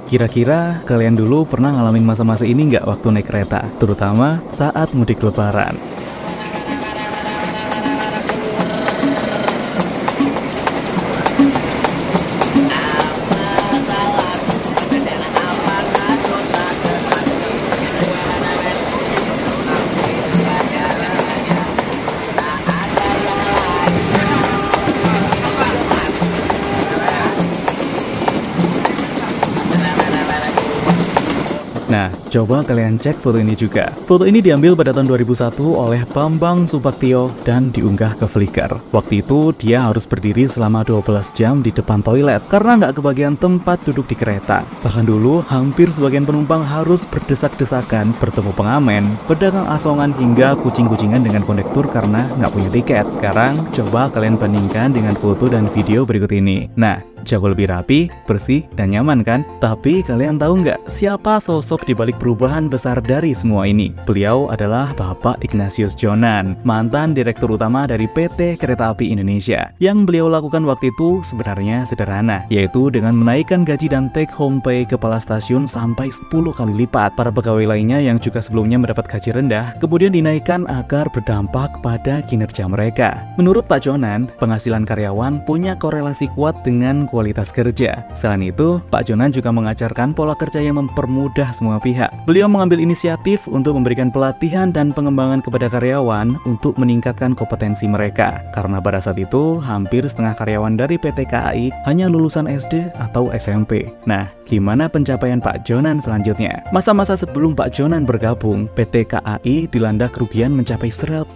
Kira-kira kalian dulu pernah ngalamin masa-masa ini nggak waktu naik kereta? Terutama saat mudik lebaran. Nah, coba kalian cek foto ini juga. Foto ini diambil pada tahun 2001 oleh Bambang Supaktio dan diunggah ke Flickr. Waktu itu dia harus berdiri selama 12 jam di depan toilet karena nggak kebagian tempat duduk di kereta. Bahkan dulu hampir sebagian penumpang harus berdesak-desakan bertemu pengamen, pedagang asongan hingga kucing-kucingan dengan kondektur karena nggak punya tiket. Sekarang coba kalian bandingkan dengan foto dan video berikut ini. Nah, jauh lebih rapi, bersih, dan nyaman kan? Tapi kalian tahu nggak siapa sosok di balik perubahan besar dari semua ini? Beliau adalah Bapak Ignatius Jonan, mantan Direktur Utama dari PT Kereta Api Indonesia. Yang beliau lakukan waktu itu sebenarnya sederhana, yaitu dengan menaikkan gaji dan take home pay kepala stasiun sampai 10 kali lipat. Para pegawai lainnya yang juga sebelumnya mendapat gaji rendah, kemudian dinaikkan agar berdampak pada kinerja mereka. Menurut Pak Jonan, penghasilan karyawan punya korelasi kuat dengan kualitas kerja. Selain itu, Pak Jonan juga mengajarkan pola kerja yang mempermudah semua pihak. Beliau mengambil inisiatif untuk memberikan pelatihan dan pengembangan kepada karyawan untuk meningkatkan kompetensi mereka. Karena pada saat itu, hampir setengah karyawan dari PT KAI hanya lulusan SD atau SMP. Nah, gimana pencapaian Pak Jonan selanjutnya? Masa-masa sebelum Pak Jonan bergabung, PT KAI dilanda kerugian mencapai 150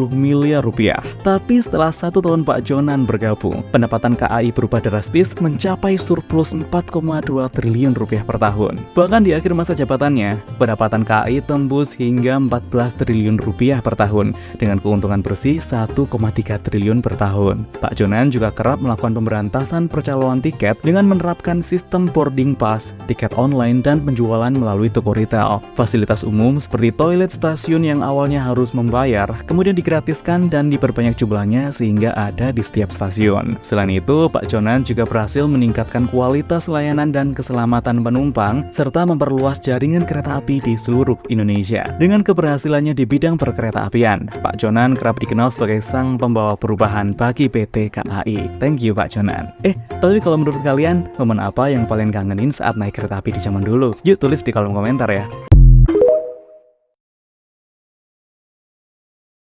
miliar rupiah. Tapi setelah 1 tahun Pak Jonan bergabung, pendapatan KAI berubah drastis mencapai surplus 4,2 triliun rupiah per tahun. Bahkan di akhir masa jabatannya, pendapatan KAI tembus hingga 14 triliun rupiah per tahun dengan keuntungan bersih 1,3 triliun per tahun. Pak Jonan juga kerap melakukan pemberantasan percaloan tiket dengan menerapkan sistem boarding pass, tiket online, dan penjualan melalui toko retail. Fasilitas umum seperti toilet stasiun yang awalnya harus membayar, kemudian digratiskan dan diperbanyak jumlahnya sehingga ada di setiap stasiun. Selain itu, Pak Jonan juga berhasil meningkatkan kualitas layanan dan keselamatan penumpang, serta memperluas jaringan kereta api di seluruh Indonesia. Dengan keberhasilannya di bidang perkereta-apian, Pak Jonan kerap dikenal sebagai sang pembawa perubahan bagi PT KAI. Thank you Pak Jonan. Tapi kalau menurut kalian, momen apa yang paling kangenin saat naik kereta api di zaman dulu? Yuk tulis di kolom komentar ya.